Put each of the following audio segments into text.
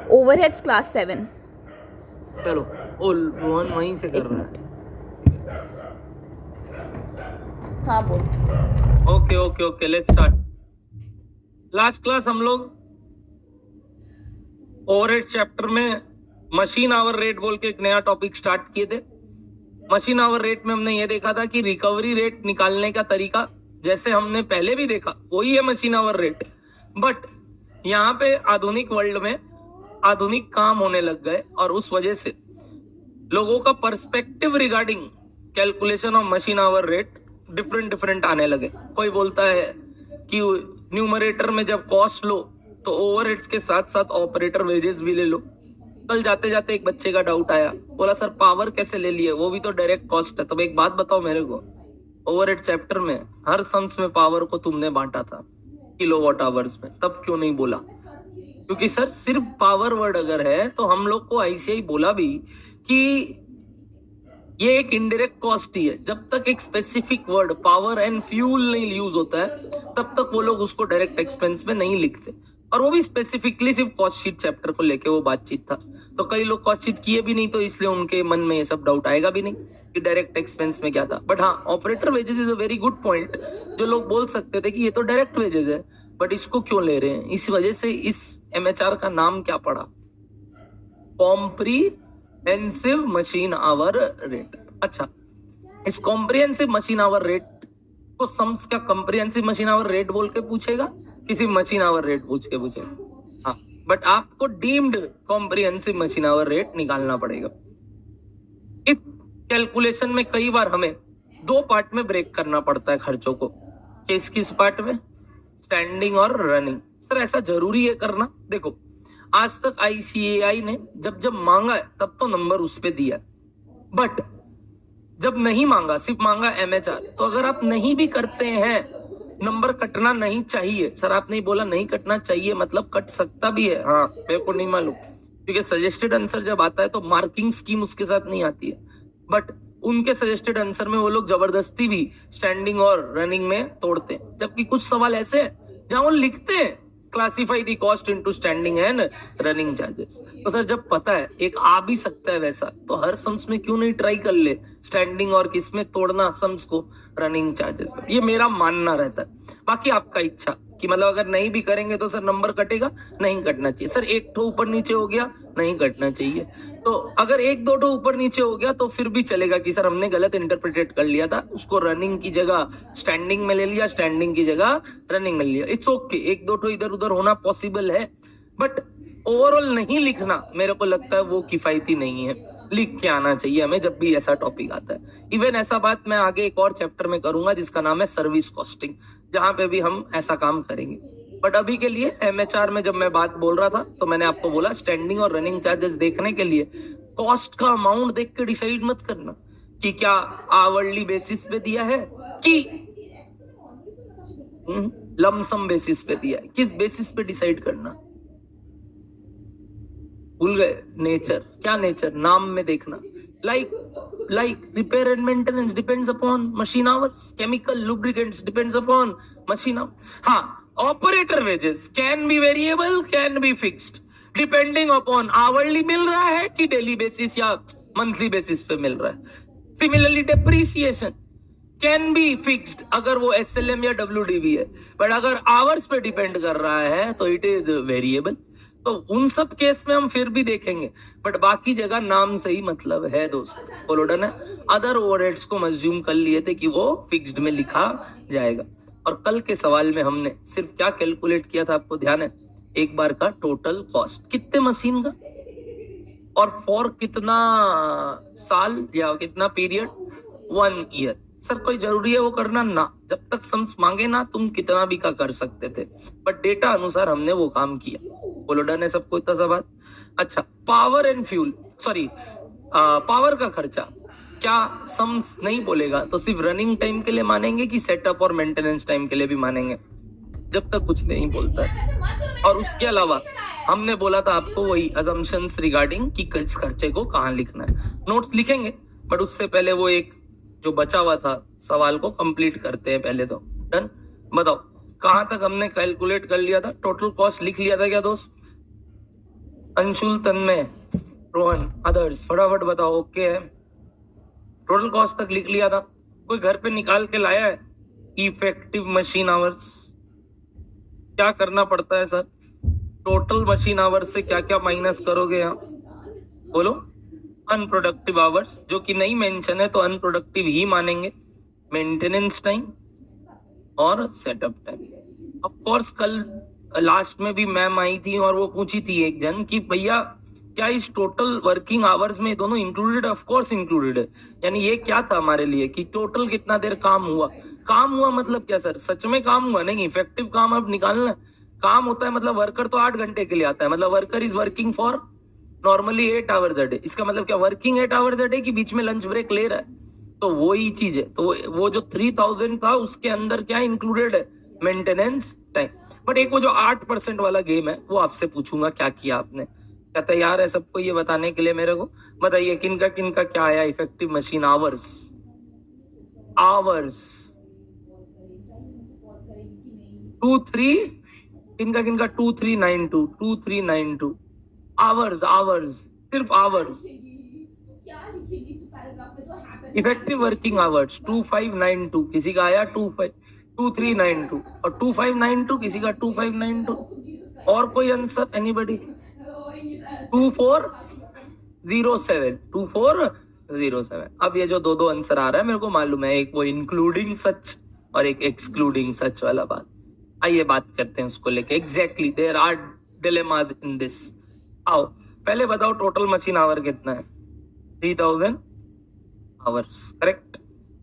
Overheads class 7। चलो ओ रोहन वहीं से कर रहा है। हाँ बोल। Okay okay okay, let's start. Last class हम लोग ओवरहेड चैप्टर में मशीन आवर रेट बोल के एक नया टॉपिक स्टार्ट किए थे। मशीन आवर रेट में हमने ये देखा था कि रिकवरी रेट निकालने का तरीका जैसे हमने पहले भी देखा वही है मशीन आवर रेट, बट यहाँ पे आधुनिक वर्ल्ड में आधुनिक काम होने लग गए और उस वजह से लोगों का perspective regarding calculation of machine hour rate different different आने लगे। कोई बोलता है कि न्यूमरेटर में जब कॉस्ट लो तो ओवरहेड्स के साथ साथ ऑपरेटर वेजेस भी ले लो। कल जाते जाते एक बच्चे का डाउट आया, बोला सर पावर कैसे ले लिए, वो भी तो डायरेक्ट कॉस्ट है। तब एक बात बताओ मेरे को, ओवरहेड चैप्टर में हर सम्स में पावर को तुमने बांटा था किलोवाट आवर्स में, तब क्यों नहीं बोला? क्योंकि सर सिर्फ पावर वर्ड अगर है तो हम लोग को ऐसे ही बोला भी कि ये एक इनडायरेक्ट कॉस्ट ही है। जब तक एक specific word power and fuel नहीं यूज होता है तब तक वो लोग उसको डायरेक्ट एक्सपेंस में नहीं लिखते, और वो भी स्पेसिफिकली सिर्फ कॉस्ट शीट चैप्टर को लेके वो बातचीत था। तो कई लोग कॉस्ट शीट किए भी नहीं तो इसलिए उनके मन में ये सब डाउट आएगा भी नहीं कि डायरेक्ट एक्सपेंस में क्या था। बट हाँ, operator wages is a very good point. जो लोग बोल सकते थे कि ये तो डायरेक्ट वेजेस है बट इसको क्यों ले रहे हैं, इस वजह से इस एमएचआर का नाम क्या पड़ा, कॉम्प्रिहेंसिव मशीन आवर रेट। अच्छा, इस कॉम्प्रिहेंसिव मशीन आवर रेट को सम्स क्या कॉम्प्रिहेंसिव मशीन आवर रेट बोल के पूछेगा, किसी मशीन आवर रेट पूछ के पूछेगा। हाँ, बट आपको deemed comprehensive machine hour rate निकालना पड़ेगा। इस कैलकुलेशन में कई बार हमें दो पार्ट में ब्रेक करना पड़ता है खर्चों को। किस किस पार्ट में? स्टैंडिंग और रनिंग। सर ऐसा जरूरी है करना? देखो, आज तक आईसीएआई ने जब जब मांगा है तब तो नंबर उस पे दिया, बट जब नहीं मांगा, सिर्फ मांगा एमएचआर, तो अगर आप नहीं भी करते हैं नंबर कटना नहीं चाहिए। सर आप नहीं बोला नहीं कटना चाहिए, मतलब कट सकता भी है। हाँ, मेरे को नहीं मालूम, क्योंकि सजेस्टेड आंसर जब आता है तो मार्किंग स्कीम उसके साथ नहीं आती है, बट उनके सजेस्टेड आंसर में वो लोग जबरदस्ती भी स्टैंडिंग और रनिंग में तोड़ते हैं। जबकि कुछ सवाल ऐसे हैं जहां वो लिखते हैं classify the cost into standing and running charges. तो सर जब पता है एक आ भी सकता है वैसा, तो हर सम्स में क्यों नहीं ट्राई कर ले स्टैंडिंग और किसमें तोड़ना सम्स को, रनिंग चार्जेस में। ये मेरा मानना रहता है, बाकी आपका इच्छा कि मतलब अगर नहीं भी करेंगे तो सर नंबर कटेगा, नहीं कटना चाहिए। सर एक ठो ऊपर नीचे हो गया, नहीं कटना चाहिए। तो अगर एक दो ठो ऊपर नीचे हो गया तो फिर भी चलेगा कि सर हमने गलत इंटरप्रिटेट कर लिया था, उसको रनिंग की जगह स्टैंडिंग में ले लिया, स्टैंडिंग की जगह रनिंग में ले लिया। इट्स ओके, एक दो ठो इधर उधर होना पॉसिबल है, बट ओवरऑल नहीं लिखना मेरे को लगता है वो किफायती नहीं है। लिख के आना चाहिए हमें जब भी ऐसा टॉपिक आता है। इवन ऐसा बात मैं आगे एक और चैप्टर में करूंगा जिसका नाम है सर्विस कॉस्टिंग, जहां पे भी हम ऐसा काम करेंगे। बट अभी के लिए एमएचआर में जब मैं बात बोल रहा था तो मैंने आपको बोला स्टैंडिंग और रनिंग चार्जेस देखने के लिए कॉस्ट का अमाउंट देख के डिसाइड मत करना कि क्या आवरली बेसिस पे दिया है कि लमसम बेसिस पे दिया है, किस बेसिस पे डिसाइड करना। भूल गए नेचर, क्या नेचर, नाम में देखना। Like repair and maintenance depends upon machine hours, chemical lubricants depends upon machine hours. हाँ, operator wages can be variable, can be fixed depending upon hourly मिल रहा है कि डेली बेसिस या मंथली बेसिस पे मिल रहा है। Similarly depreciation can be fixed अगर वो एसएलएम या डब्ल्यूडीवी है, बट अगर आवर्स पे डिपेंड कर रहा है तो इट इज वेरिएबल। तो उन सब केस में हम फिर भी देखेंगे, बट बाकी जगह नाम से ही मतलब है दोस्त। बोलो डन है। अदर ओवरहेड्स को मज्यूम कर लिए थे कि वो फिक्स्ड में लिखा जाएगा। और कल के सवाल में हमने सिर्फ क्या कैलकुलेट किया था, आपको ध्यान है? एक बार का टोटल कॉस्ट कितने मशीन का और फॉर कितना साल या कितना पीरियड, 1 ईयर। सर कोई जरूरी है वो करना ना, जब तक सम्स मांगे ना तुम कितना भी का कर सकते थे, बट डेटा अनुसार हमने वो काम किया। बोलो डन है सबको इतना सा बात? अच्छा, power and fuel, sorry power का खर्चा क्या सम्स नहीं बोलेगा तो सिर्फ रनिंग टाइम के लिए मानेंगे कि सेटअप और मेंटेनेंस टाइम के लिए भी मानेंगे? जब तक कुछ नहीं बोलता है। और उसके अलावा हमने बोला था आपको वही अजम्पशंस रिगार्डिंग कि किस खर्चे को कहाँ लिखना है। नोट्स लिखेंगे, बट उससे पहले वो एक जो बचा हुआ था सवाल को कंप्लीट करते हैं पहले तो। डन? बताओ कहां तक हमने कैलकुलेट कर लिया था? टोटल कॉस्ट लिख लिया था क्या दोस्त? अंशुल, तन्मय, रोहन, अदर्स फटाफट बताओ। ओके है, टोटल कॉस्ट तक लिख लिया था, कोई घर पे निकाल के लाया है? इफेक्टिव मशीन आवर्स क्या करना पड़ता है सर? टोटल मशीन आवर्स से क्या क्या माइनस करोगे यहाँ, बोलो? अनप्रोडक्टिव आवर्स, जो कि नहीं मेंशन है तो अनप्रोडक्टिव ही मानेंगे, मेंटेनेंस टाइम और सेटअप टाइम। ऑफ कोर्स कल लास्ट में भी मैम आई थी और वो पूछी थी एक जन कि भैया क्या इस टोटल वर्किंग आवर्स में दोनों इंक्लूडेड? ऑफ कोर्स इंक्लूडेड है। यानी ये क्या था हमारे लिए कि टोटल कितना देर काम हुआ। काम हुआ मतलब क्या सर? सच में काम हुआ नहीं, इफेक्टिव काम अब निकालना। काम होता है मतलब वर्कर तो 8 घंटे के लिए आता है, मतलब worker is working for normally 8 hours a day. इसका मतलब क्या वर्किंग 8 आवर्स अ डे की बीच में लंच ब्रेक ले रहा है, तो वो ही चीज है। तो वो जो 3000 था उसके अंदर क्या इंक्लूडेड है? Maintenance time. बट एक वो जो 8% वाला गेम है वो आपसे पूछूंगा, क्या किया आपने? क्या तैयार है सबको ये बताने के लिए? मेरे को बताइए किनका किनका क्या आया इफेक्टिव मशीन आवर्स? आवर्स 23, किनका किनका 2392 आवर्स, आवर्स सिर्फ आवर्स। इफेक्टिव वर्किंग आवर्स 2592, किसी का आया 2392 और 2592, किसी का 2592 और कोई आंसर? एनीबडी? 2407। अब ये जो दो आंसर आ रहा है मेरे को मालूम है, एक वो इंक्लूडिंग सच और एक एक्सक्लूडिंग सच वाला बात। आइए बात करते हैं उसको लेके। Exactly there are dilemmas in this. आओ पहले बताओ टोटल मशीन आवर कितना है? 3000 आवर्स, करेक्ट।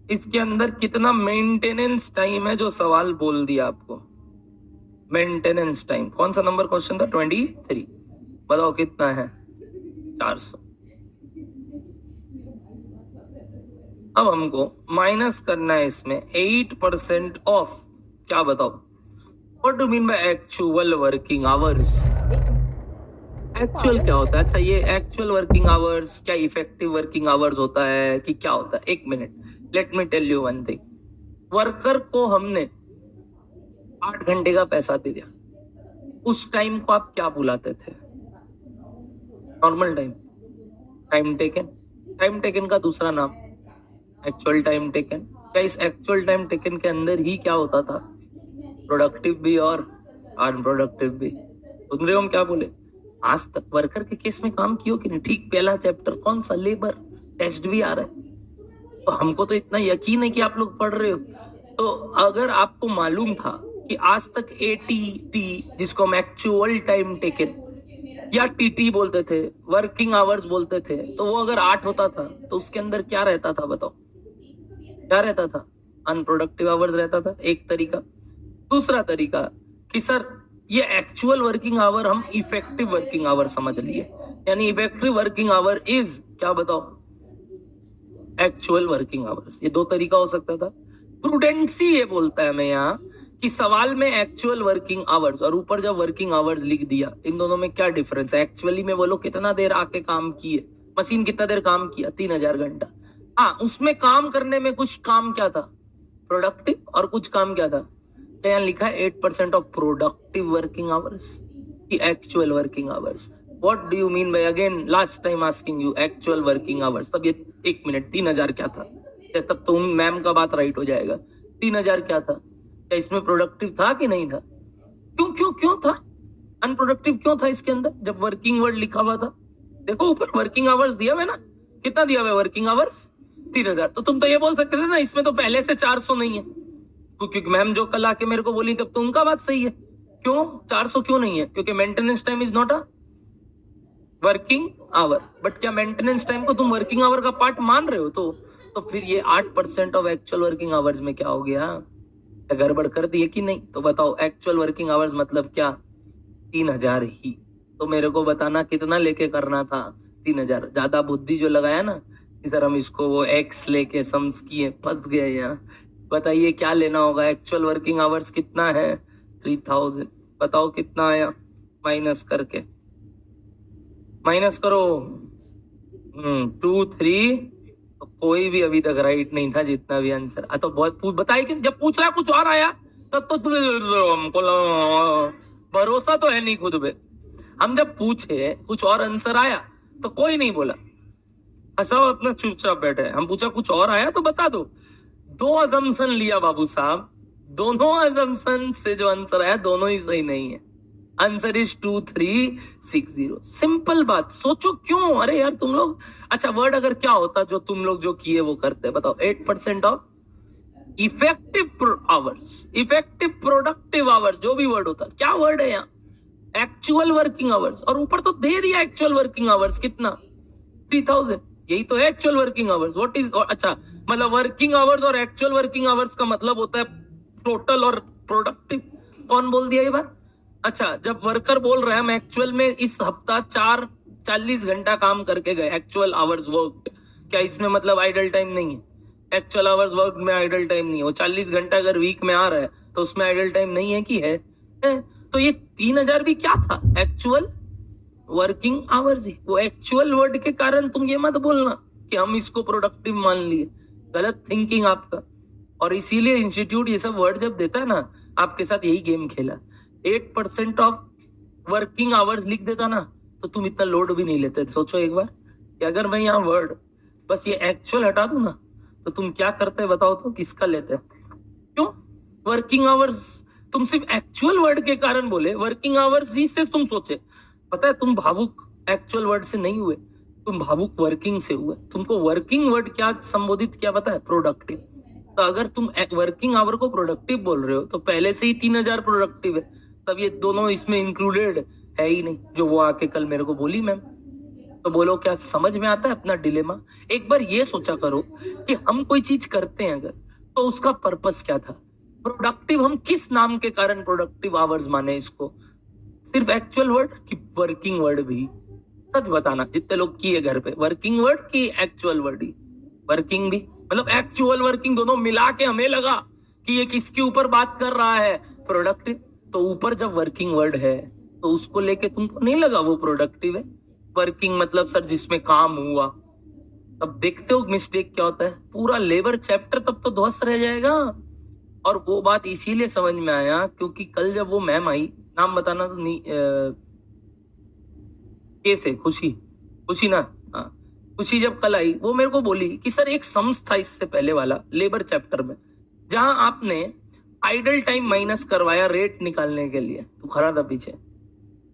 इसके अंदर कितना मेंटेनेंस टाइम है? जो सवाल बोल दिया आपको, मेंटेनेंस टाइम। कौन सा नंबर क्वेश्चन था? 23। बताओ कितना है? 400। अब हमको माइनस करना है इसमें 8% ऑफ। क्या बताओ? What do mean by actual working hours? Actual क्या होता है? अच्छा ये एक्चुअल वर्किंग आवर्स क्या इफेक्टिव वर्किंग आवर्स होता है कि क्या होता है? एक minute, let me tell you one thing. Worker को हमने 8 घंटे का पैसा दे दिया, उस टाइम को आप क्या बुलाते थे? Normal time, time taken. Time taken का दूसरा नाम एक्चुअल टाइम टेकन। क्या इस एक्चुअल टाइम टेकन के अंदर ही क्या होता था? प्रोडक्टिव भी और अनप्रोडक्टिव भी। सुन रहे हो हम क्या बोले? आज तक वर्कर के केस में काम किया कि नहीं? ठीक, पहला चैप्टर कौन सा? लेबर टेस्ट भी आ रहा है, तो हमको तो इतना यकीन है कि आप लोग पढ़ रहे हो। तो अगर आपको मालूम था कि आज तक ATT, जिसको हम एक्चुअल टाइम टेकन या TT बोलते थे, वर्किंग आवर्स बोलते थे, तो वो अगर 8 होता था तो उसके अंदर क्या रहता था? बताओ क्या रहता था? अनप्रोडक्टिव आवर्स रहता था, एक तरीका। दूसरा तरीका कि सर ये एक्चुअल वर्किंग आवर हम इफेक्टिव वर्किंग आवर समझ लिए, यानी इफेक्टिव वर्किंग आवर इज क्या? बताओ एक्चुअल वर्किंग आवर्स। ये दो तरीका हो सकता था। प्रूडेंसी ये बोलता है मैं यहाँ कि सवाल में एक्चुअल वर्किंग आवर्स और ऊपर जब वर्किंग आवर्स लिख दिया, इन दोनों में क्या डिफरेंस है? एक्चुअली में बोलो कितना देर आके काम किए, मशीन कितना देर काम किया? 3000 घंटा। हाँ, उसमें काम करने में कुछ काम क्या था? प्रोडक्टिव, और कुछ काम क्या था? यहाँ लिखा है 8% ऑफ प्रोडक्टिव वर्किंग आवर्स की actual working hours. What do you mean by, again last time asking you, actual working hours? तब ये 1 मिनट 3000 क्या था? तब तो मैम का बात राइट हो जाएगा। 3000 क्या था? क्या इसमें प्रोडक्टिव था कि नहीं था? क्यों क्यों क्यों था? अनप्रोडक्टिव क्यों था इसके अंदर जब वर्किंग वर्ड लिखा हुआ था? देखो ऊपर वर्किंग आवर्स दिया हुआ है ना, कितना दिया हुआ है वर्किंग आवर्स? 3000। तो तुम तो ये बोल सकते थे ना इसमें तो पहले से 400 नहीं है, क्योंकि मैम जो कल आके मेरे को बोली तब तो उनका बात सही है। क्यों 400 क्यों नहीं है? क्योंकि maintenance time is not a working hour. But क्या मेंटेनेंस टाइम को तुम वर्किंग आवर का पार्ट मान रहे हो? तो फिर ये 8% ऑफ एक्चुअल वर्किंग आवर्स में क्या हो गया? गड़बड़ कर दिए कि नहीं? तो बताओ एक्चुअल वर्किंग आवर्स मतलब क्या? 3000 ही। तो मेरे को बताना कितना लेके करना था? 3000। ज्यादा बुद्धि जो लगाया ना कि सर हम इसको वो एक्स लेके सम्स किए, फंस गए यहाँ। बताइए क्या लेना होगा? एक्चुअल वर्किंग आवर्स कितना है? 3000। बताओ कितना आया माइनस करके? माइनस करो 2 3। तो कोई भी अभी तक राइट नहीं था जितना भी आंसर। तो बहुत बताइए कि जब पूछ रहा कुछ और आया तब तो हमको भरोसा तो है नहीं खुद पे। हम जब पूछे कुछ और आंसर आया तो कोई नहीं बोला, ऐसा अपना चुपचाप बैठे। हम पूछा कुछ और आया तो बता दो। दो अजम्पशन लिया बाबू साहब, दोनों अजम्पशन से जो आंसर आया दोनों ही सही नहीं है। Answer is 2360। सिंपल बात, सोचो क्यों? अरे यार तुम लोग, अच्छा वर्ड अगर क्या होता जो तुम लोग जो किए वो करते, बताओ। 8% of effective hours, effective productive hours, जो भी वर्ड होता, क्या वर्ड है यहाँ? एक्चुअल वर्किंग आवर्स, और ऊपर तो दे दिया एक्चुअल वर्किंग आवर्स कितना, 3000। यही तो है actual working hours. What is, अच्छा मतलब वर्किंग आवर्स और एक्चुअल वर्किंग आवर्स का मतलब होता है टोटल और प्रोडक्टिव। कौन बोल दिया ये बात? अच्छा, जब वर्कर बोल रहे हैं हम एक्चुअल में इस हफ्ता 40 घंटा काम करके गए, एक्चुअल आवर्स वर्क, क्या इसमें मतलब आइडल टाइम नहीं है? एक्चुअल आवर्स वर्क में आइडल टाइम नहीं है। वो 40 घंटा अगर वीक में आ रहा है तो उसमें आइडल टाइम नहीं है कि है? तो ये 3000 भी क्या था? एक्चुअल वर्किंग आवर्स ही। वो एक्चुअल वर्ड के कारण तुम ये मत बोलना कि हम इसको प्रोडक्टिव मान लिए, गलत थिंकिंग आपका। और इसीलिए इंस्टीट्यूट ये सब वर्ड जब देता है ना, आपके साथ यही गेम खेला। 8% ऑफ वर्किंग आवर्स लिख देता ना तो तुम इतना लोड भी नहीं लेते। सोचो एक बार कि अगर मैं यहाँ वर्ड बस ये एक्चुअल हटा दूं ना तो तुम क्या करते बताओ तो? किसका लेते? क्यों? वर्किंग आवर्स तुम सिर्फ एक्चुअल वर्ड के कारण बोले, वर्किंग आवर्स ही से तुम सोचे। पता है तुम भावुक एक्चुअल वर्ड से नहीं हुए, तुम भावुक वर्किंग से हुए। तुमको वर्किंग वर्ड क्या संबोधित किया पता है? प्रोडक्टिव। तो अगर तुम वर्किंग आवर को प्रोडक्टिव बोल रहे हो तो पहले से ही 3000 प्रोडक्टिव है, तब ये दोनों इसमें इंक्लूडेड है ही नहीं जो वो आके कल मेरे को बोली मैम। तो बोलो क्या समझ में आता है अपना डिलेमा? एक बार ये सोचा करो कि हम कोई चीज करते हैं अगर तो उसका पर्पस क्या था? प्रोडक्टिव हम किस नाम के कारण प्रोडक्टिव आवर्स माने इसको? सिर्फ एक्चुअल वर्ड कि वर्किंग वर्ड भी? सच बताना जितने लोग किए घर पे, वर्किंग वर्ड की एक्चुअल वर्ड ही? वर्किंग भी मतलब एक्चुअल वर्किंग दोनों मिला के हमें लगा कि ये किसके ऊपर बात कर रहा है? प्रोडक्टिव। तो ऊपर जब वर्किंग वर्ड है तो उसको लेके तुमको नहीं लगा वो प्रोडक्टिव है? वर्किंग मतलब सर जिसमें काम हुआ। तब देखते हो मिस्टेक क्या होता है, पूरा लेबर चैप्टर तब तो ध्वस्त रह जाएगा। और वो बात इसीलिए समझ में आया क्योंकि कल जब वो मैम आई, नाम बताना तो नहीं, कैसे खुशी, खुशी ना, हाँ खुशी जब कल आई वो मेरे को बोली कि सर एक सम्स था इससे पहले वाला लेबर चैप्टर में जहां आपने आइडल टाइम माइनस करवाया रेट निकालने के लिए। तो खड़ा था पीछे।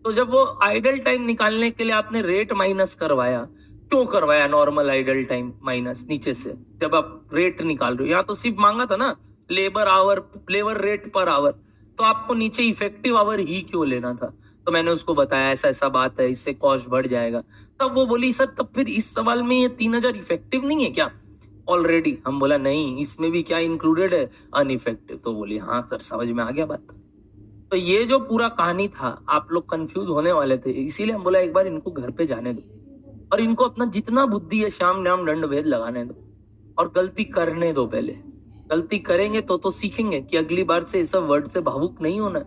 तो जब वो आइडल टाइम निकालने के लिए आपने रेट माइनस करवाया, क्यों करवाया नॉर्मल आइडल टाइम माइनस नीचे से? जब आप रेट निकाल रहे हो, यहाँ तो सिर्फ मांगा था ना labour our, labour rate per hour, तो आपको नीचे इफेक्टिव आवर ही क्यों लेना था? तो मैंने उसको बताया ऐसा ऐसा बात है, इससे कॉस्ट बढ़ जाएगा। तब वो बोली सर तब फिर इस सवाल में ये 3000 इफेक्टिव नहीं है क्या ऑलरेडी? हम बोला नहीं, इसमें भी क्या इंक्लूडेड है? अनइफेक्टिव। तो बोली हाँ सर समझ में आ गया बात। तो ये जो पूरा कहानी था, आप लोग कंफ्यूज होने वाले थे, इसीलिए हम बोला एक बार इनको घर पे जाने दो और इनको अपना जितना बुद्धि है श्याम नाम दंड भेद लगाने दो और गलती करने दो। पहले गलती करेंगे तो सीखेंगे कि अगली बार से इस वर्ड से भावुक नहीं होना।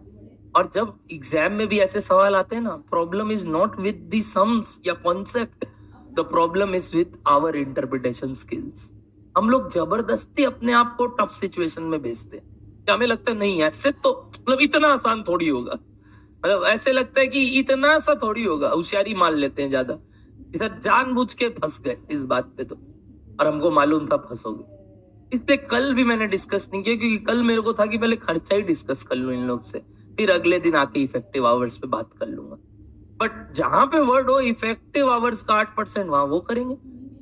और जब एग्जाम में भी ऐसे सवाल आते हैं ना, problem is not with the sums या concept, the problem is with our interpretation skills. हम लोग जबरदस्ती अपने आप को टफ सिचुएशन में भेजते हैं। हमें लगता है नहीं ऐसे तो मतलब इतना आसान थोड़ी होगा, मतलब ऐसे लगता है कि इतना सा थोड़ी होगा, होशियारी मान लेते हैं ज्यादा। सर जानबूझ के फंस गए इस बात पे तो, और हमको मालूम था फंसोगे, इसलिए कल भी मैंने डिस्कस नहीं किया क्योंकि कल मेरे को था कि पहले खर्चा ही डिस्कस कर लूं इन लोग से, फिर अगले दिन आके इफेक्टिव आवर्स पे बात कर लूंगा। बट जहां पे वर्ड हो इफेक्टिव आवर्स का 8% वहां वो करेंगे,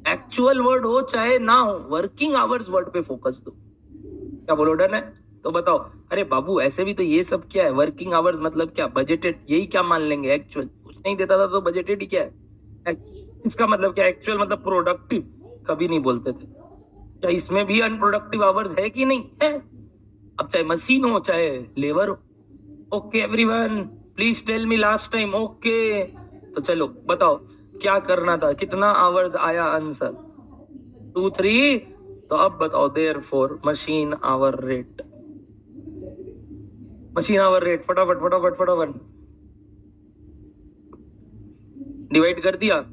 एक्चुअल वर्ड हो चाहे ना हो, वर्किंग आवर्स वर्ड पे फोकस दो। क्या बोलो डन है? तो बताओ। अरे बाबू ऐसे भी तो ये सब क्या है? वर्किंग आवर्स मतलब क्या? बजटेड, यही क्या मान लेंगे? एक्चुअल कुछ नहीं देता था तो बजटेड ही क्या है? इसका मतलब क्या? एक्चुअल मतलब प्रोडक्टिव कभी नहीं बोलते थे। क्या इसमें भी अनप्रोडक्टिव आवर्स है कि नहीं है? अब चाहे मशीन हो चाहे लेबर हो। Okay everyone please tell me last time. Okay तो चलो बताओ क्या करना था, कितना आवर्स आया आंसर? 2 3। तो अब बताओ therefore machine hour rate, machine hour rate फटाफट फटाफट फटाफट डिवाइड कर दिया।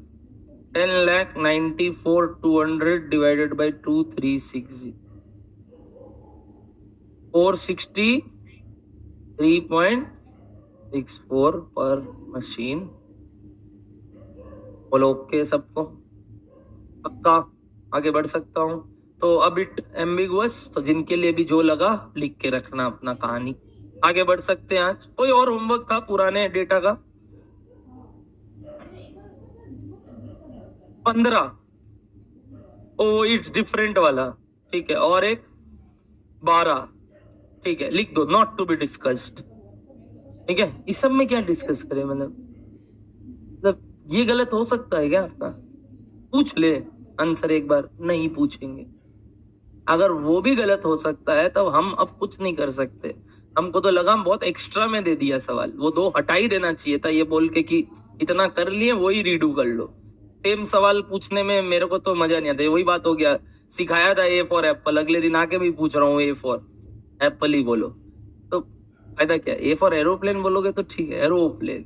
10,94,200 डिवाइडेड बाई 2360, 463.64 पर मशीन बोलो ओके सबको, पक्का आगे बढ़ सकता हूँ? तो अब इट एम्बिगुअस, तो जिनके लिए भी जो लगा लिख के रखना अपना कहानी। आगे बढ़ सकते हैं। आज कोई और होमवर्क था पुराने डेटा का? 15। ओ इट्स डिफरेंट वाला, ठीक है। और एक 12, ठीक है, लिख दो नॉट टू बी डिस्कस्ड। ठीक है, इस सब में क्या डिस्कस करें? मतलब ये गलत हो सकता है क्या आपका? पूछ ले आंसर एक बार, नहीं पूछेंगे। अगर वो भी गलत हो सकता है तब हम अब कुछ नहीं कर सकते। हमको तो लगा हम बहुत एक्स्ट्रा में दे दिया सवाल, वो 2 हटा ही देना चाहिए था, ये बोल के कि इतना कर लिए वही रीडू कर लो। सेम सवाल पूछने में मेरे को तो मजा नहीं आता। वही बात हो गया, सिखाया था ए फॉर एप्पल, अगले दिन आके भी पूछ रहा हूँ ए फॉर एप्पल ही बोलो, तो फायदा क्या? ए फॉर एरोप्लेन बोलोगे तो ठीक है, एरोप्लेन,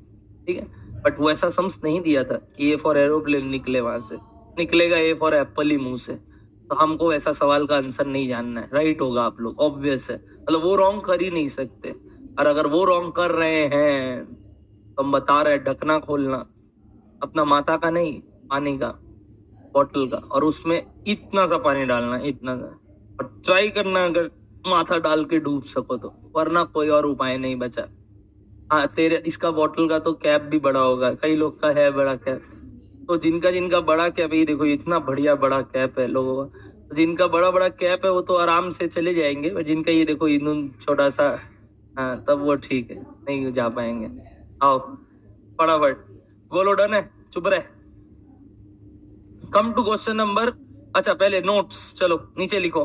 ठीक है, बट वो ऐसा सम्स नहीं दिया था कि ए फॉर एरोप्लेन निकले, वहां से निकलेगा ए फॉर एप्पल ही मुंह से। तो हमको ऐसा सवाल का आंसर नहीं जानना है, राइट होगा आप लोग, ऑब्वियस है, मतलब वो रॉन्ग कर ही नहीं सकते। और अगर वो रॉन्ग कर रहे हैं तो हम बता रहे हैं, ढकना खोलना अपना माता का नहीं, पानी का, बॉटल का, और उसमें इतना सा पानी डालना, इतना सा, और ट्राई करना अगर माथा डाल के डूब सको तो, वरना कोई और उपाय नहीं बचा। हाँ, तेरे इसका बॉटल का तो कैप भी बड़ा होगा, कई लोग का है बड़ा कैप, तो जिनका जिनका बड़ा कैप, ये देखो इतना बढ़िया बड़ा कैप है लोगों का, तो जिनका बड़ा बड़ा कैप है वो तो आराम से चले जाएंगे, और जिनका ये देखो इन्हों छोटा सा, हाँ तब वो ठीक है, नहीं जा पाएंगे। आओ फटाफट बोलो, डन है, चुप रहे। कम टू क्वेश्चन नंबर, अच्छा पहले नोट्स, चलो नीचे लिखो,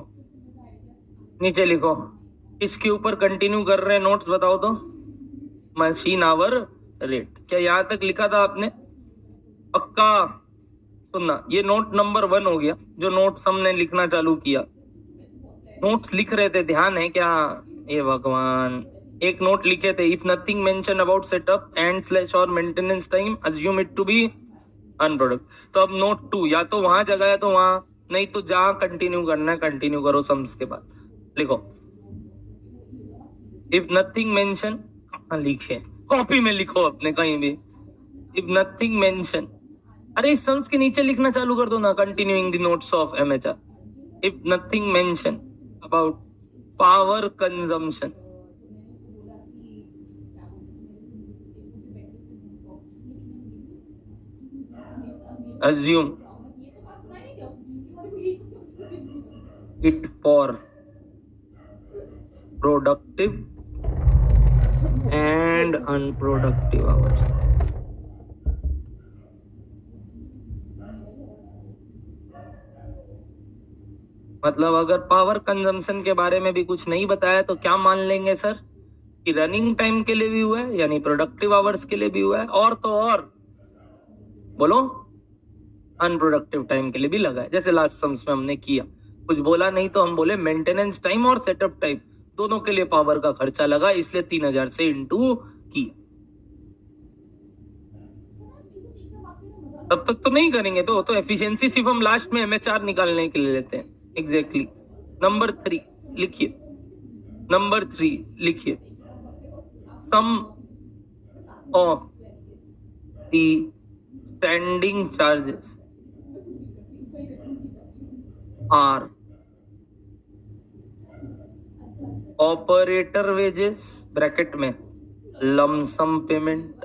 नीचे लिखो, इसके ऊपर कंटिन्यू कर रहे हैं नोट्स, बताओ तो। मशीन आवर रेट, क्या यहां तक लिखा था आपने? पक्का सुनना, ये नोट नंबर 1 हो गया, जो नोट्स हमने लिखना चालू किया। नोट्स लिख रहे थे, ध्यान है क्या? ये भगवान, एक नोट लिखे थे, if nothing mention about setup and slash or maintenance time assume it to be unproductive. तो अब नोट 2 या तो वहां जगह है तो वहां, नहीं तो जहां कंटिन्यू करना है कंटिन्यू करो, सम्स के बाद लिखो इफ नथिंग मेंशन, लिखे कॉपी में लिखो अपने कहीं भी, इफ नथिंग मेंशन, अरे इस सम्स के नीचे लिखना चालू कर दो ना, continuing the notes of MHR, if nothing mention about power consumption, assume it for productive and unproductive hours। मतलब अगर पावर कंजम्पशन के बारे में भी कुछ नहीं बताया तो क्या मान लेंगे सर? कि रनिंग टाइम के लिए भी हुआ है, यानी प्रोडक्टिव आवर्स के लिए भी हुआ है, और तो और बोलो अनप्रोडक्टिव टाइम के लिए भी लगा है, जैसे लास्ट सम्स में हमने किया। कुछ बोला नहीं तो हम बोले मेंटेनेंस टाइम और सेटअप टाइम दोनों के लिए पावर का खर्चा लगा, इसलिए 3000 से इंटू किया। तब तक तो नहीं करेंगे, तो एफिशिएंसी सिर्फ हम लास्ट में एमएचआर निकालने के लिए लेते हैं। एग्जैक्टली नंबर 3 लिखिए, नंबर 3 लिखिए, some of the standing charges are operator wages bracket में lump sum payment,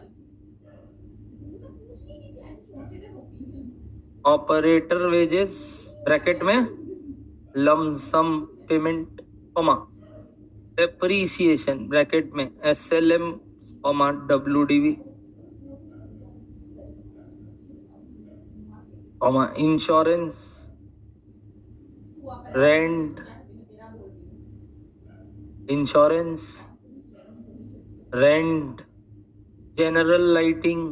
operator wages bracket में lump sum payment, comma depreciation bracket में SLM, comma WDV, comma insurance, rent, insurance, rent, general lighting,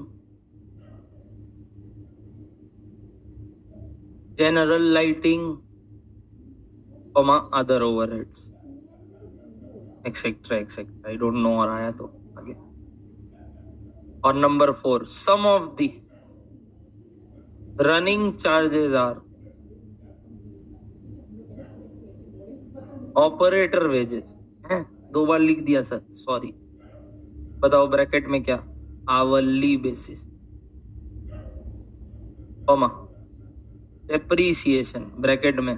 general lighting, comma other overheads, etcetera etcetera, I don't know और आया तो आगे। और number 4 some of the running charges are operator wages, है 2 बार लिख दिया sir, sorry. बताओ bracket में क्या? Hourly basis, comma depreciation bracket में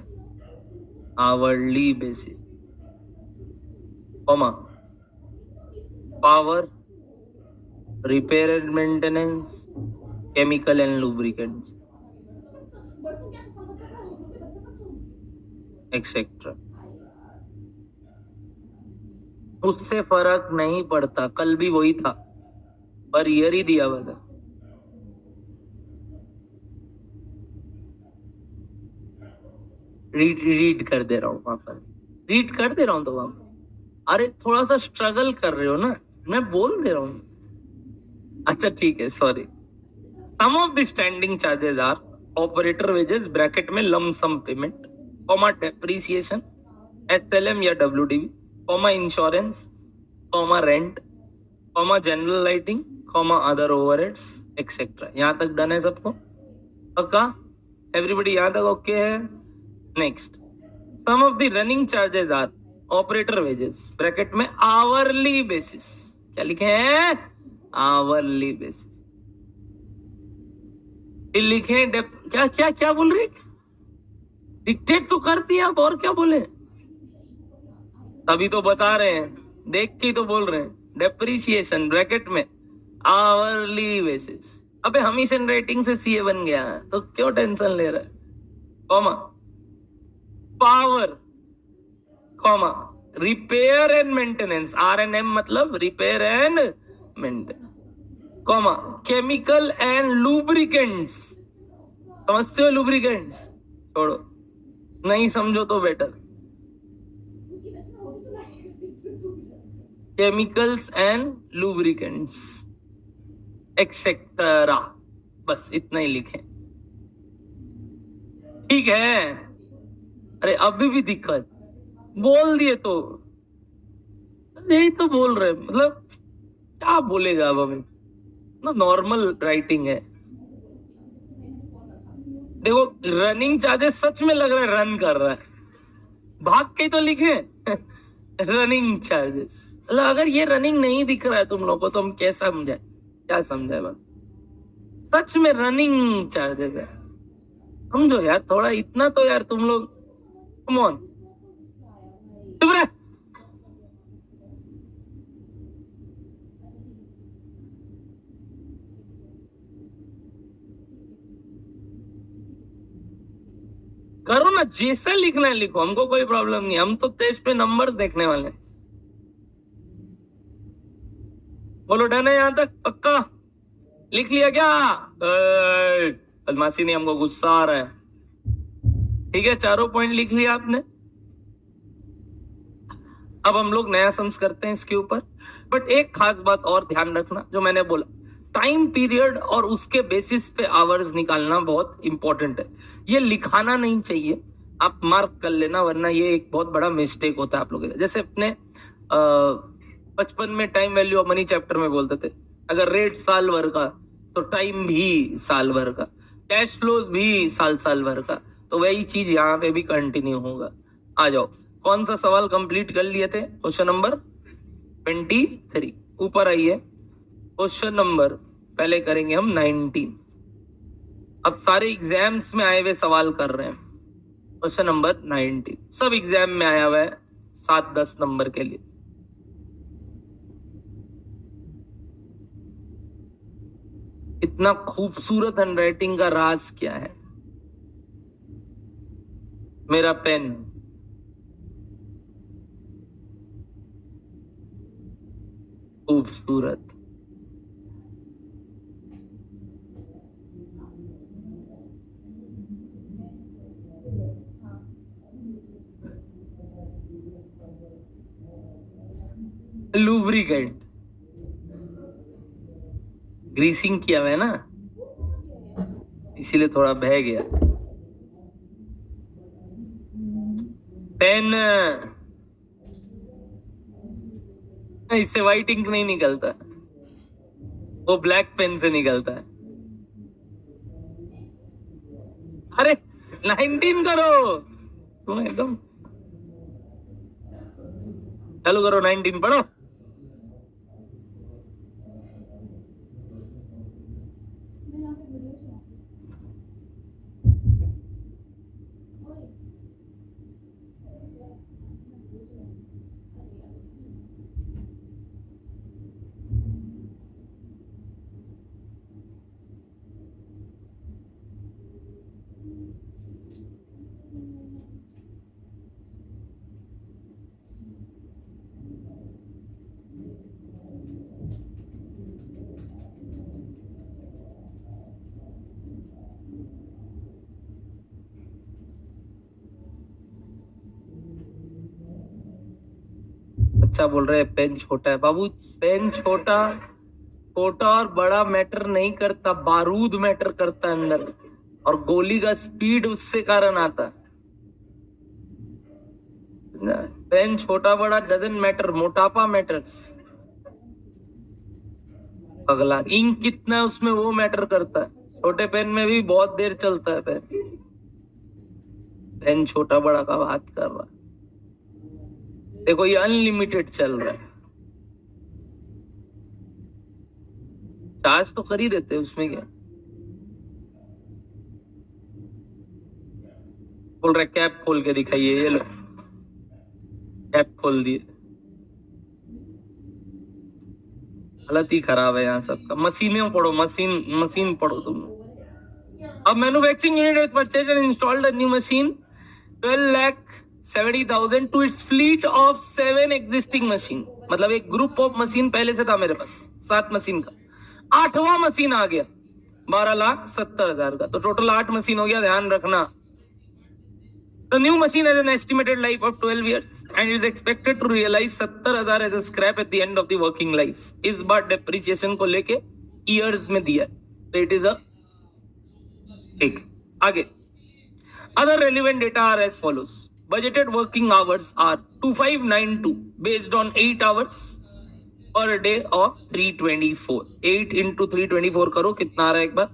hourly basis, comma power, repair and maintenance, chemical and lubricants etcetera. उससे फर्क नहीं पड़ता, कल भी वही था, पर ईयर ही दिया हुआ था। रीड कर दे रहा हूँ वापस, रीड कर दे रहा हूँ तो वापस। अरे थोड़ा सा स्ट्रगल कर रहे हो ना, मैं बोल दे रहा हूँ। अच्छा ठीक है, sorry. Sum of the standing charges are operator wages bracket में lump sum payment, comma depreciation, SLM या WDV, comma insurance, comma rent, comma general lighting, comma other overheads etcetera. यहां तक डन है सबको? पक्का? एवरीबडी यहां तक ओके है? Next, sum of the running charges are operator wages bracket में आवरली बेसिस। क्या लिखे हैं? Hourly basis. फिर लिखे क्या क्या क्या बोल रही? डिक्टेट तो कर दिया, आप और क्या बोले? अभी तो बता रहे हैं, देख के तो बोल रहे हैं। डेप्रीसिएशन ब्रैकेट में आवरली बेसिस। अबे हम ही रेटिंग से सीए बन गया है, तो क्यों टेंशन ले रहा है? Comma power, comma repair and maintenance, RNM मतलब repair and maintenance, comma chemical and lubricants. समझते हो लुब्रिकेंट्स? छोड़ो, नहीं समझो तो better. Chemicals and lubricants etcetera, बस इतना ही लिखें। ठीक है? अरे अभी भी दिक्कत, बोल दिए तो यही तो बोल रहे, मतलब क्या बोलेगा अब हमें ना, नॉर्मल राइटिंग है। देखो रनिंग चार्जेस सच में लग रहा है रन कर रहा है, भाग के तो लिखे रनिंग चार्जेस। मतलब अगर ये रनिंग नहीं दिख रहा है तुम लोगों को तो हम क्या समझे, क्या समझे बात? सच में रनिंग चार्जेस है, समझो यार थोड़ा, इतना तो यार तुम लोग, कम ऑन, चुप रहे। करो ना, जैसा लिखना है लिखो, हमको कोई प्रॉब्लम नहीं, हम तो टेस्ट पे नंबर्स देखने वाले हैं। बोलो डन है यहां तक? पक्का लिख लिया क्या? बदमाशी नहीं, हमको गुस्सा आ रहा है। ठीक है, चारों पॉइंट लिख लिया आपने। अब हम लोग नया सम्स करते हैं इसके ऊपर, बट एक खास बात और ध्यान रखना, जो मैंने बोला टाइम पीरियड और उसके बेसिस पे आवर्स निकालना बहुत इंपॉर्टेंट है। ये लिखाना नहीं चाहिए, आप मार्क कर लेना, वरना ये एक बहुत बड़ा मिस्टेक होता है आप लोगों का। जैसे अपने बचपन में time value of money chapter में बोलते थे, अगर रेट साल भर का तो टाइम भी साल भर का, कैश फ्लोज भी साल साल भर का, तो वही चीज यहाँ पे भी कंटिन्यू होगा। आ जाओ, कौन सा सवाल कंप्लीट कर लिए थे? क्वेश्चन नंबर 23, ऊपर आइए। क्वेश्चन नंबर पहले करेंगे हम 19। अब सारे एग्जाम्स में आए हुए सवाल कर रहे हैं। क्वेश्चन नंबर 19 सब एग्जाम में आया हुआ है, 7-10 नंबर के लिए। इतना खूबसूरत हैंडराइटिंग का राज क्या है? मेरा पेन, खूबसूरत। लुब्रिकेंट, ग्रीसिंग किया हुआ है ना, इसीलिए थोड़ा बह गया। पेन, इससे व्हाइट इंक नहीं निकलता, वो ब्लैक पेन से निकलता है। अरे 19 करो तुम, एकदम चालू करो, 19 पढ़ो। बच्चा बोल रहा है पेन छोटा है। बाबू पेन छोटा छोटा और बड़ा मैटर नहीं करता, बारूद मैटर करता है अंदर, और गोली का स्पीड उससे कारण आता है। पेन छोटा बड़ा डजंट मैटर, मोटापा मैटर्स। अगला इंक कितना है उसमें वो मैटर करता है। छोटे पेन में भी बहुत देर चलता है पेन। पेन छोटा बड़ा का बात कर रहा है। देखो ये अनलिमिटेड चल रहा है, चार्ज तो कर ही देते हैं, उसमें क्या। बोल रहा है कैप खोल के दिखाइए, ये लो कैप खोल दिए। हालत ही खराब है यहाँ सबका। मशीनें पढ़ो, मशीन पढ़ो तुम। अब manufacturing unit purchase and installed a new machine 12,70,000 to its fleet of 7 existing machine. मतलब एक ग्रुप ऑफ मशीन पहले से था मेरे पास 7 मशीन का, 8वां मशीन आ गया 12,70,000 का, तो टोटल 8 मशीन हो गया। ध्यान रखना, the new machine has an estimated life of 12 years and is expected to realize 70,000 as a scrap at the end of the working life। इस बार डेप्रिसिएशन को लेके ईयर्स में दिया, तो इट इज अ ठीक। आगे other relevant data are as follows। budgeted working hours are 2592 based on 8 hours per day of 324। 8 into 324 करो, कितना आ रहा है एक बार।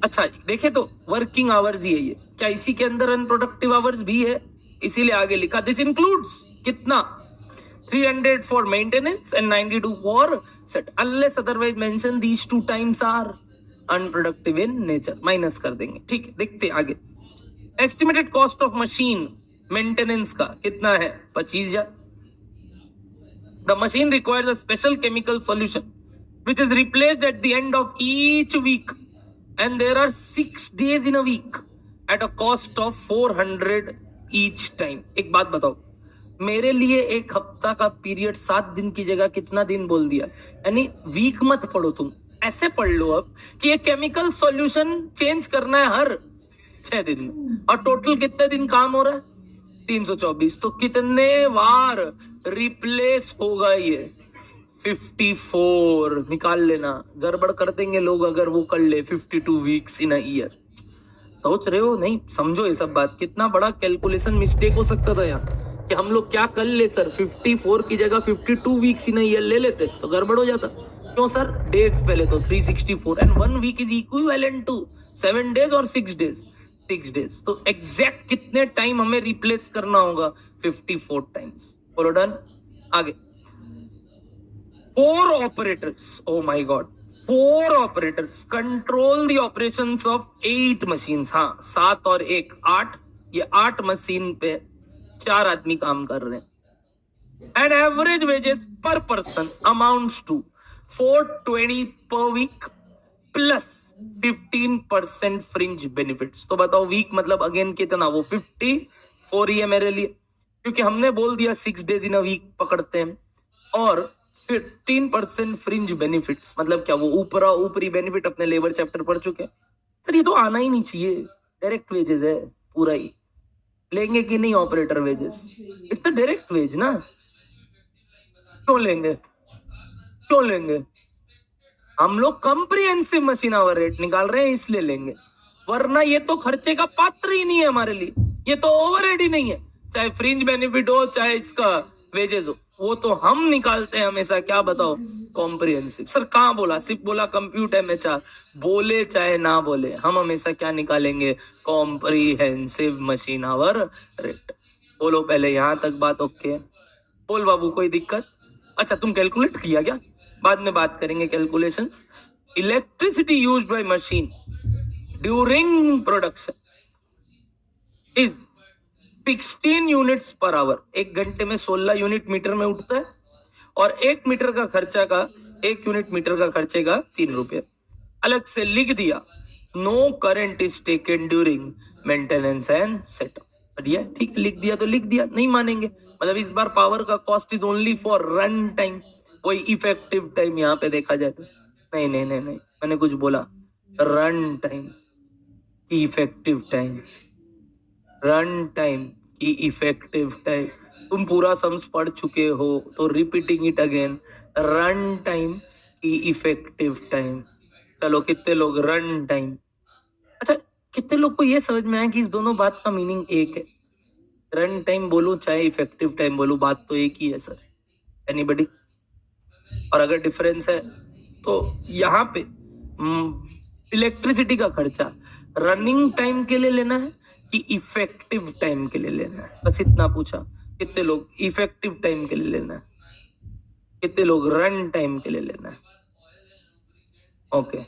अच्छा देखे तो वर्किंग आवर्स ही है ये, क्या इसी के अंदर अनप्रोडक्टिव आवर्स भी है? इसीलिए आगे लिखा दिस इंक्लूड्स कितना 300 for maintenance and 92 for set unless otherwise mention these 2 times are unproductive in nature. Minus कर देंगे, ठीक है। देखते हैं आगे। Estimated cost of machine maintenance का कितना है 25,000। The machine requires a special chemical solution which is replaced at the end of each week and there are 6 days in a week at a cost of 400 each time। एक बात बताओ, मेरे लिए एक हफ्ता का पीरियड 7 दिन की जगह कितना दिन बोल दिया? यानी वीक मत पढ़ो तुम, ऐसे पढ़ लो अब कि ये केमिकल सॉल्यूशन चेंज करना है हर 6 दिन में, और टोटल कितने दिन काम हो रहा है 324। तो कितने बार रिप्लेस होगा ये 54 निकाल लेना। गड़बड़ कर देंगे लोग अगर वो कर ले 52 वीक्स इन अ ईयर। सोच रहे हो? नहीं समझो ये सब बात, कितना बड़ा कैलकुलेशन मिस्टेक हो सकता था यहाँ कि हम लोग क्या कर ले सर 54 की जगह 52 वीक्स इन अ ईयर ले लेते तो गड़बड़ हो जाता। क्यों सर? डेज पहले तो 364 and 1 week is equivalent to 7 days और 6 डेज। 6 डेज तो एग्जैक्ट कितने टाइम हमें रिप्लेस करना होगा 54 टाइम्स। बोलो डन। आगे 4 operators, oh my god, 4 operators control the operations of 8 machines। हाँ 7 और 1 8, ये 8 मशीन पे 4 आदमी काम कर रहे हैं। and average wages per person amounts to 420 per week plus 15% fringe benefits। तो बताओ वीक मतलब अगेन कितना? वो 54 ही है मेरे लिए, क्योंकि हमने बोल दिया 6 डेज इन अ वीक पकड़ते हैं, और 15% फ्रिंज बेनिफिट्स मतलब क्या? वो ऊपरी बेनिफिट अपने लेबर चैप्टर पढ़ चुके हैं सर, ये तो आना ही नहीं चाहिए। डायरेक्ट वेजेस है पूरा ही, लेंगे कि नहीं operator wages? It's a direct wage ना, क्यों लेंगे? क्यों लेंगे? हम लोग कॉम्प्रिहेंसिव मशीन आवर रेट निकाल रहे हैं इसलिए लेंगे, वरना ये तो खर्चे का पात्र ही नहीं है हमारे लिए, ये तो ओवरहेड ही नहीं है। चाहे फ्रिंज बेनिफिट हो चाहे इसका वेजेस हो, वो तो हम निकालते हैं हमेशा। क्या बताओ? कॉम्प्रिहेंसिव। सर कहाँ बोला? सिर्फ बोला कंप्यूट एमएचआर, बोले चाहे ना बोले हम हमेशा क्या निकालेंगे? Comprehensive machine hour rate. बोलो पहले यहां तक बात ओके? बोल बाबू कोई दिक्कत? अच्छा तुम कैलकुलेट किया क्या? बाद में बात करेंगे calculations. Electricity used by machine during production is 16 units per hour. 1 घंटे में 16 यूनिट मीटर में उठता है, और 1 मीटर का खर्चा का 1 यूनिट मीटर का खर्चे का 3 रुपये। अलग से लिख दिया no current is taken during maintenance and setup. बढ़िया, ठीक है, लिख दिया तो लिख दिया, नहीं मानेंगे। मतलब इस बार पावर का cost is only for run time, कोई इफेक्टिव टाइम यहाँ पे देखा जाए तो नहीं नहीं नहीं नहीं, मैंने कुछ बोला? रन टाइम की इफेक्टिव टाइम, रन टाइम की इफेक्टिव टाइम तुम पूरा सम्स पढ़ चुके हो तो repeating it again. Run time की इफेक्टिव टाइम। चलो कितने लोग रन टाइम। अच्छा, कितने लोग को ये समझ में आया कि इस दोनों बात का मीनिंग एक है? रन टाइम बोलूं चाहे इफेक्टिव टाइम बोलूं, बात तो एक ही है सर। एनीबडी? और अगर डिफरेंस है तो यहाँ पे इलेक्ट्रिसिटी का खर्चा रनिंग टाइम के लिए लेना है कि इफेक्टिव टाइम के लिए लेना है? बस इतना पूछा। कितने लोग इफेक्टिव टाइम के लिए लेना है, कितने लोग रन टाइम के लिए लेना है? ओके,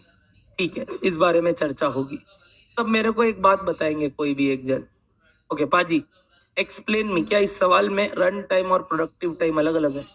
ठीक है, इस बारे में चर्चा होगी। तब मेरे को एक बात बताएंगे कोई भी एक जन। ओके पाजी, एक्सप्लेन मी, क्या इस सवाल में रन टाइम और प्रोडक्टिव टाइम अलग अलग है?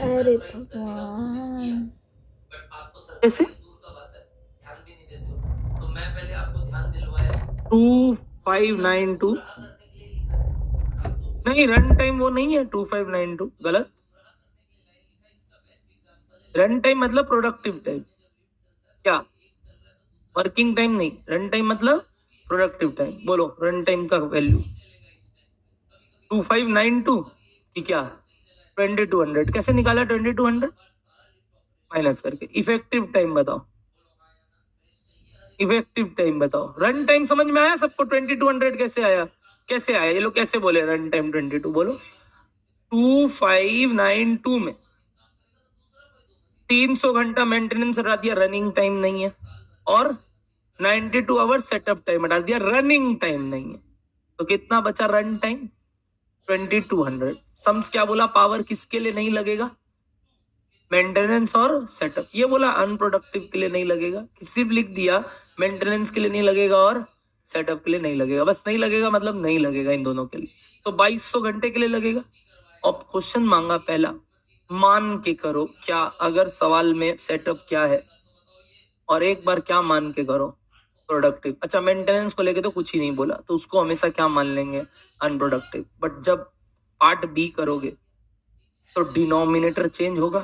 अरे भगवान, कैसे? 2592 नहीं, रन टाइम वो नहीं है 2592, गलत। रन टाइम मतलब प्रोडक्टिव टाइम, क्या वर्किंग टाइम नहीं, रन टाइम मतलब प्रोडक्टिव टाइम। बोलो रन टाइम का वैल्यू 2592 की क्या 2200, कैसे निकाला 2200 माइनस करके। इफेक्टिव टाइम बताओ, इफेक्टिव टाइम बताओ। रन टाइम समझ में आया सबको? 2200 कैसे आया, कैसे आया? ये लोग कैसे बोले रन टाइम 22? बोलो 2592 में 300 घंटा मेंटेनेंस हटा दिया, रनिंग टाइम नहीं है, और 92 आवर्स सेटअप टाइम हटा दिया, रनिंग टाइम नहीं है। तो कितना बचा रन टाइम? 2200। सम्स क्या बोला? पावर किसके लिए नहीं लगेगा? मेंटेनेंस और सेटअप। ये बोला अनप्रोडक्टिव के लिए नहीं लगेगा, सिर्फ लिख दिया मेंटेनेंस के लिए नहीं लगेगा और सेटअप के लिए नहीं लगेगा। बस नहीं लगेगा मतलब नहीं लगेगा इन दोनों के लिए। तो 2200 घंटे के लिए लगेगा। अब क्वेश्चन मांगा पहला, मान के करो क्या, अगर सवाल में सेटअप क्या है और एक बार क्या मान के करो प्रोडक्टिव। अच्छा मेंटेनेंस को लेके तो कुछ ही नहीं बोला, तो उसको हमेशा क्या मान लेंगे? अनप्रोडक्टिव। बट जब पार्ट बी करोगे तो डिनोमिनेटर चेंज होगा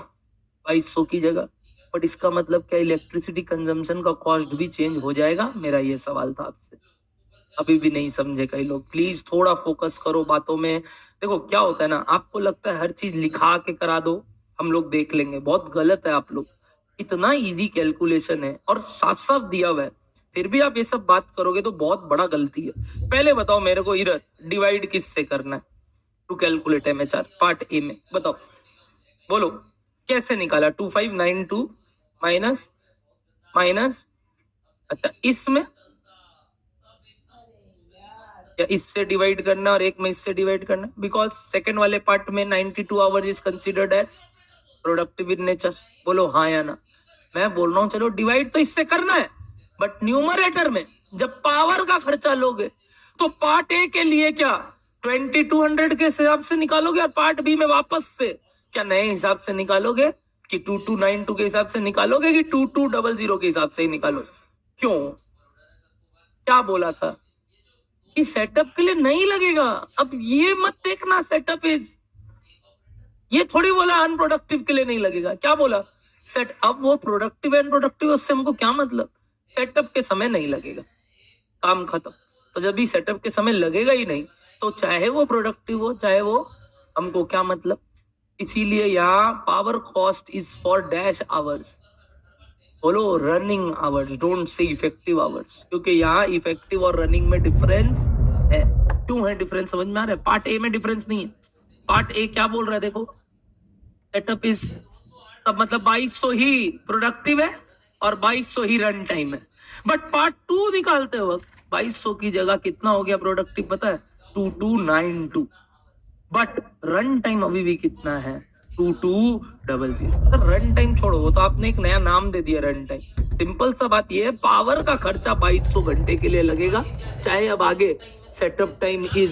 2200 की जगह, बट इसका मतलब क्या इलेक्ट्रिसिटी कंजम्पशन का कॉस्ट भी चेंज हो जाएगा? मेरा ये सवाल था आपसे। अभी भी नहीं समझे कई लोग, प्लीज थोड़ा फोकस करो बातों में। देखो क्या होता है ना, आपको लगता है हर चीज लिखा के करा दो, हम लोग देख लेंगे, बहुत गलत है आप लोग। इतना इजी कैलकुलेशन है और साफ साफ दिया हुआ है, फिर भी आप ये सब बात करोगे तो बहुत बड़ा गलती है। पहले बताओ मेरे को इधर डिवाइड किससे करना है to calculate MHR part A में, बताओ बोलो कैसे निकाला? 2592 माइनस माइनस, अच्छा इसमें या इससे डिवाइड करना और एक में इससे डिवाइड करना, बिकॉज सेकंड वाले पार्ट में 92 hours is considered as productive in nature. बोलो हाँ या ना? मैं बोल रहा हूँ चलो डिवाइड तो इससे करना है, बट न्यूमरेटर में जब पावर का खर्चा लोगे तो पार्ट ए के लिए क्या 2200 के हिसाब से निकालोगे और पार्ट बी में वापस से क्या नए हिसाब से निकालोगे कि 2292 के हिसाब से निकालोगे कि 2200 के हिसाब से ही निकालोगे? क्यों? क्या बोला था कि सेटअप के लिए नहीं लगेगा। अब ये मत देखना सेटअप इज, ये थोड़ी बोला अनप्रोडक्टिव के लिए नहीं लगेगा। क्या बोला? सेट। अब वो प्रोडक्टिव एंड प्रोडक्टिव उससे हमको क्या मतलब? सेटअप के समय नहीं लगेगा, काम खत्म। तो जब भी सेटअप के समय लगेगा ही नहीं तो चाहे वो प्रोडक्टिव हो चाहे वो, हमको क्या मतलब? इसीलिए यहाँ power cost is for dash hours. बोलो running hours, don't say effective hours, क्योंकि यहाँ इफेक्टिव और रनिंग में डिफरेंस है। क्यों है डिफरेंस? समझ में आ रहा है? पार्ट ए में डिफरेंस नहीं है। पार्ट ए क्या बोल रहा है देखो, सेटअप इज, तब मतलब 2200 ही प्रोडक्टिव है और 2200 ही रन टाइम है। बट पार्ट 2 निकालते वक्त 2200 की जगह कितना हो गया प्रोडक्टिव पता है? 2292। बट रन टाइम अभी भी कितना है? 2200। सर रन टाइम छोड़ो, वो तो आपने एक नया नाम दे दिया रन टाइम। सिंपल सा बात ये है, पावर का खर्चा 2200 घंटे के लिए लगेगा, चाहे अब आगे सेटअप टाइम इज